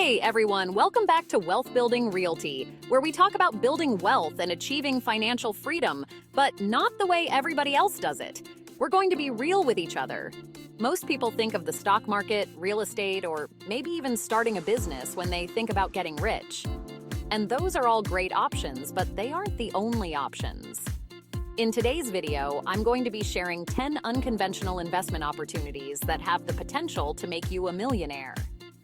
Hey everyone, welcome back to Wealth Building Realty, where we talk about building wealth and achieving financial freedom, but not the way everybody else does it. We're going to be real with each other. Most people think of the stock market, real estate, or maybe even starting a business when they think about getting rich. And those are all great options, but they aren't the only options. In today's video, I'm going to be sharing 10 unconventional investment opportunities that have the potential to make you a millionaire.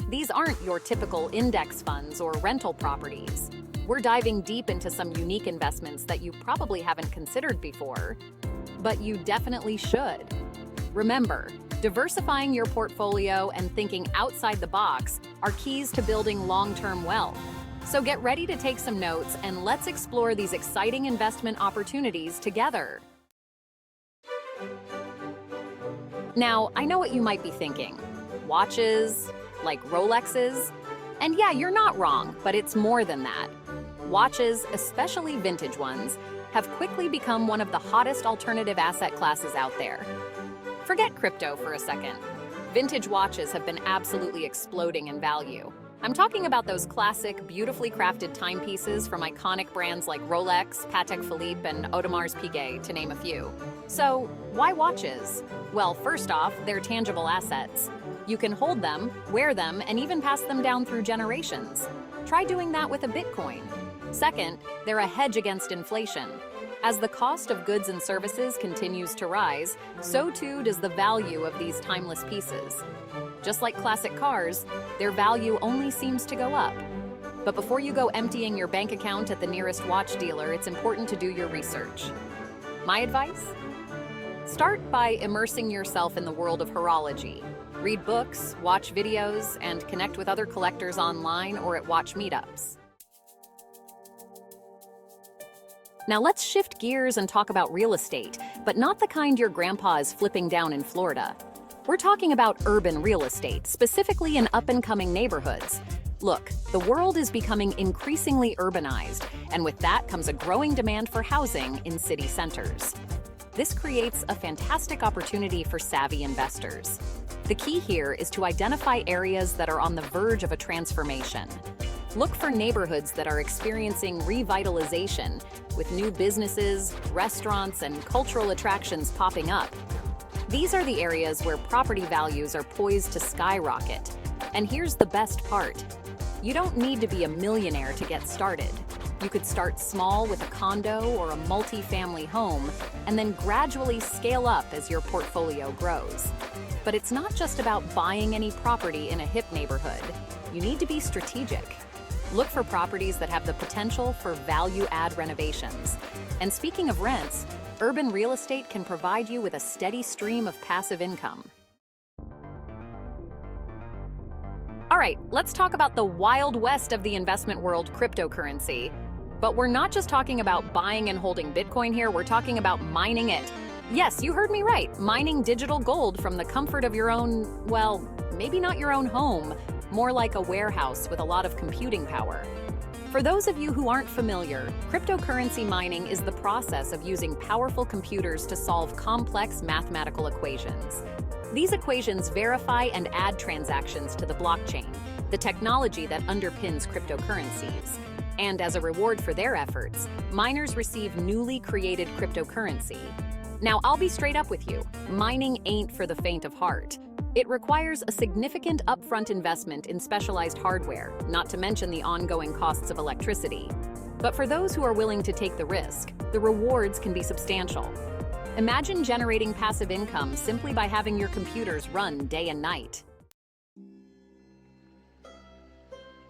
These aren't your typical index funds or rental properties. We're diving deep into some unique investments that you probably haven't considered before, but you definitely should. Remember, diversifying your portfolio and thinking outside the box are keys to building long-term wealth. So get ready to take some notes and let's explore these exciting investment opportunities together. Now, I know what you might be thinking. Watches, like Rolexes? And yeah, you're not wrong, but it's more than that. Watches, especially vintage ones, have quickly become one of the hottest alternative asset classes out there. Forget crypto for a second. Vintage watches have been absolutely exploding in value. I'm talking about those classic, beautifully crafted timepieces from iconic brands like Rolex, Patek Philippe, and Audemars Piguet, to name a few. So, why watches? Well, first off, they're tangible assets. You can hold them, wear them, and even pass them down through generations. Try doing that with a Bitcoin. Second, they're a hedge against inflation. As the cost of goods and services continues to rise, so too does the value of these timeless pieces. Just like classic cars, their value only seems to go up. But before you go emptying your bank account at the nearest watch dealer, it's important to do your research. My advice? Start by immersing yourself in the world of horology. Read books, watch videos, and connect with other collectors online or at watch meetups. Now let's shift gears and talk about real estate, but not the kind your grandpa is flipping down in Florida. We're talking about urban real estate, specifically in up-and-coming neighborhoods. Look, the world is becoming increasingly urbanized, and with that comes a growing demand for housing in city centers. This creates a fantastic opportunity for savvy investors. The key here is to identify areas that are on the verge of a transformation. Look for neighborhoods that are experiencing revitalization, with new businesses, restaurants, and cultural attractions popping up. These are the areas where property values are poised to skyrocket. And here's the best part. You don't need to be a millionaire to get started. You could start small with a condo or a multi-family home, and then gradually scale up as your portfolio grows. But it's not just about buying any property in a hip neighborhood. You need to be strategic. Look for properties that have the potential for value-add renovations. And speaking of rents, urban real estate can provide you with a steady stream of passive income. All right, let's talk about the wild west of the investment world, cryptocurrency. But we're not just talking about buying and holding Bitcoin here, we're talking about mining it. Yes, you heard me right, mining digital gold from the comfort of your own, well, maybe not your own home, more like a warehouse with a lot of computing power. For those of you who aren't familiar, cryptocurrency mining is the process of using powerful computers to solve complex mathematical equations. These equations verify and add transactions to the blockchain, the technology that underpins cryptocurrencies. And as a reward for their efforts, miners receive newly created cryptocurrency. Now, I'll be straight up with you, mining ain't for the faint of heart. It requires a significant upfront investment in specialized hardware, not to mention the ongoing costs of electricity. But for those who are willing to take the risk, the rewards can be substantial. Imagine generating passive income simply by having your computers run day and night.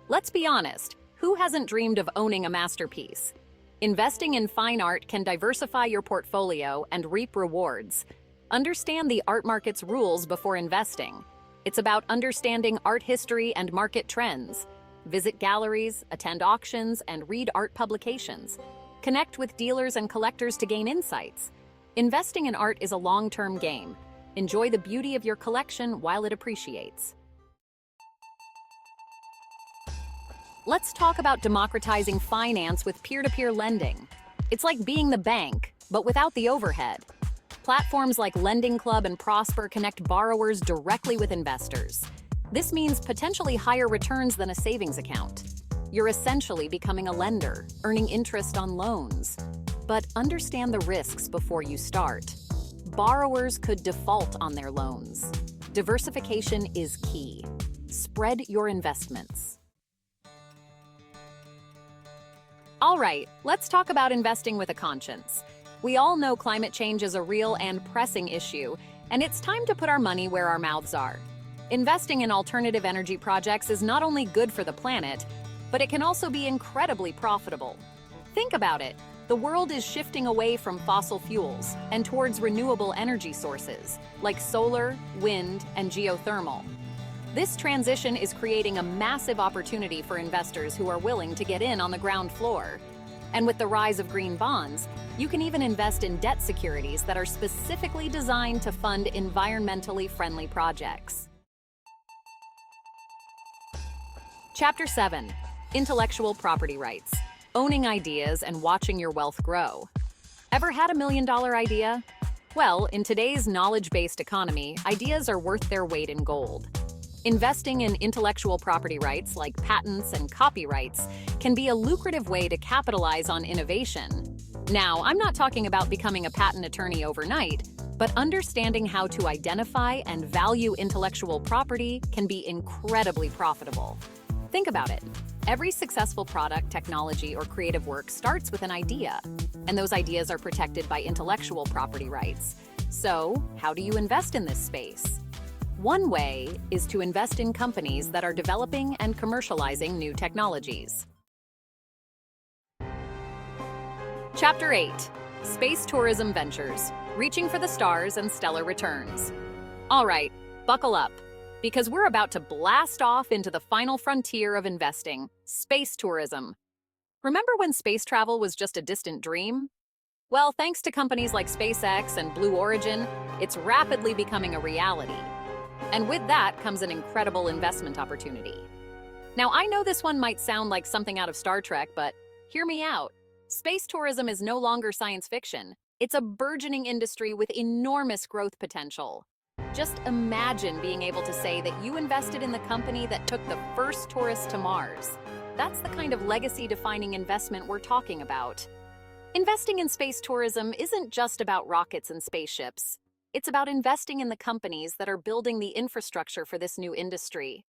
Let's be honest, who hasn't dreamed of owning a masterpiece? Investing in fine art can diversify your portfolio and reap rewards. Understand the art market's rules before investing. It's about understanding art history and market trends. Visit galleries, attend auctions, and read art publications. Connect with dealers and collectors to gain insights. Investing in art is a long-term game. Enjoy the beauty of your collection while it appreciates. Let's talk about democratizing finance with peer-to-peer lending. It's like being the bank, but without the overhead. Platforms like Lending Club and Prosper connect borrowers directly with investors. This means potentially higher returns than a savings account. You're essentially becoming a lender, earning interest on loans. But understand the risks before you start. Borrowers could default on their loans. Diversification is key. Spread your investments. All right, let's talk about investing with a conscience. We all know climate change is a real and pressing issue, and it's time to put our money where our mouths are. Investing in alternative energy projects is not only good for the planet, but it can also be incredibly profitable. Think about it. The world is shifting away from fossil fuels and towards renewable energy sources like solar, wind, and geothermal. This transition is creating a massive opportunity for investors who are willing to get in on the ground floor. And with the rise of green bonds, you can even invest in debt securities that are specifically designed to fund environmentally friendly projects. Chapter 7: Intellectual Property Rights. Owning ideas and watching your wealth grow. Ever had a $1 million idea? Well, in today's knowledge-based economy, ideas are worth their weight in gold. Investing in intellectual property rights like patents and copyrights can be a lucrative way to capitalize on innovation. Now, I'm not talking about becoming a patent attorney overnight, but understanding how to identify and value intellectual property can be incredibly profitable. Think about it. Every successful product, technology, or creative work starts with an idea, and those ideas are protected by intellectual property rights. So, how do you invest in this space? One way is to invest in companies that are developing and commercializing new technologies. Chapter 8: Space Tourism Ventures, Reaching for the Stars and Stellar Returns. All right, buckle up, because we're about to blast off into the final frontier of investing, space tourism. Remember when space travel was just a distant dream? Well, thanks to companies like SpaceX and Blue Origin, it's rapidly becoming a reality. And with that comes an incredible investment opportunity. Now, I know this one might sound like something out of Star Trek, but hear me out. Space tourism is no longer science fiction. It's a burgeoning industry with enormous growth potential. Just imagine being able to say that you invested in the company that took the first tourist to Mars. That's the kind of legacy-defining investment we're talking about. Investing in space tourism isn't just about rockets and spaceships. It's about investing in the companies that are building the infrastructure for this new industry.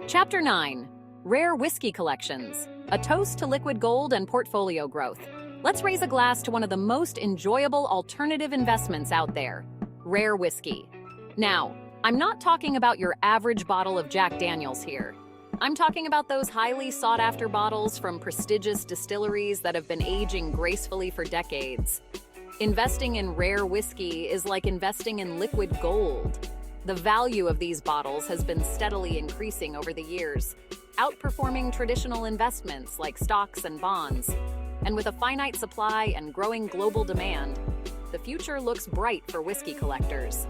Chapter 9: Rare Whiskey Collections, a toast to liquid gold and portfolio growth. Let's raise a glass to one of the most enjoyable alternative investments out there, rare whiskey. Now, I'm not talking about your average bottle of Jack Daniel's here. I'm talking about those highly sought-after bottles from prestigious distilleries that have been aging gracefully for decades. Investing in rare whiskey is like investing in liquid gold. The value of these bottles has been steadily increasing over the years, outperforming traditional investments like stocks and bonds. And with a finite supply and growing global demand, the future looks bright for whiskey collectors.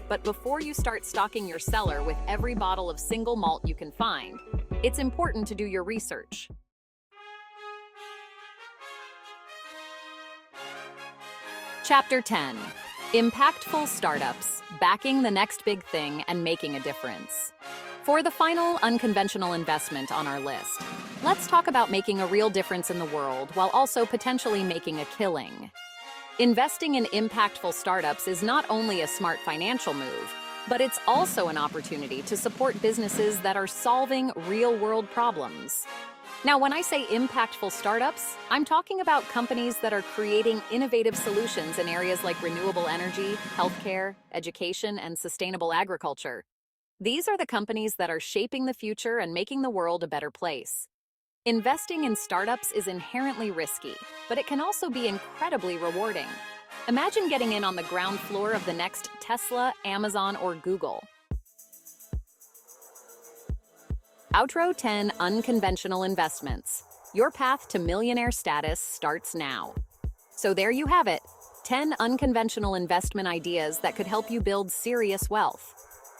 But before you start stocking your cellar with every bottle of single malt you can find, it's important to do your research. Chapter 10: Impactful Startups, Backing the Next Big Thing and Making a Difference. For the final unconventional investment on our list, let's talk about making a real difference in the world while also potentially making a killing. Investing in impactful startups is not only a smart financial move, but it's also an opportunity to support businesses that are solving real-world problems. Now, when I say impactful startups, I'm talking about companies that are creating innovative solutions in areas like renewable energy, healthcare, education, and sustainable agriculture. These are the companies that are shaping the future and making the world a better place. Investing in startups is inherently risky, but it can also be incredibly rewarding. Imagine getting in on the ground floor of the next Tesla, Amazon, or Google. Outro 10: Unconventional Investments. Your path to millionaire status starts now. So there you have it, 10 unconventional investment ideas that could help you build serious wealth.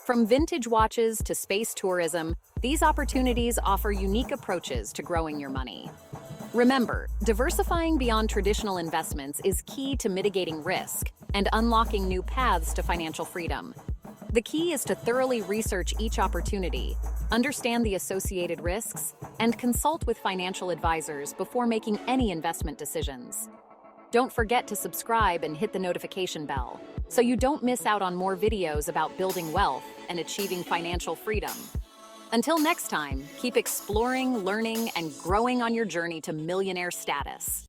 From vintage watches to space tourism, these opportunities offer unique approaches to growing your money. Remember, diversifying beyond traditional investments is key to mitigating risk and unlocking new paths to financial freedom. The key is to thoroughly research each opportunity, understand the associated risks, and consult with financial advisors before making any investment decisions. Don't forget to subscribe and hit the notification bell so you don't miss out on more videos about building wealth and achieving financial freedom. Until next time, keep exploring, learning, and growing on your journey to millionaire status.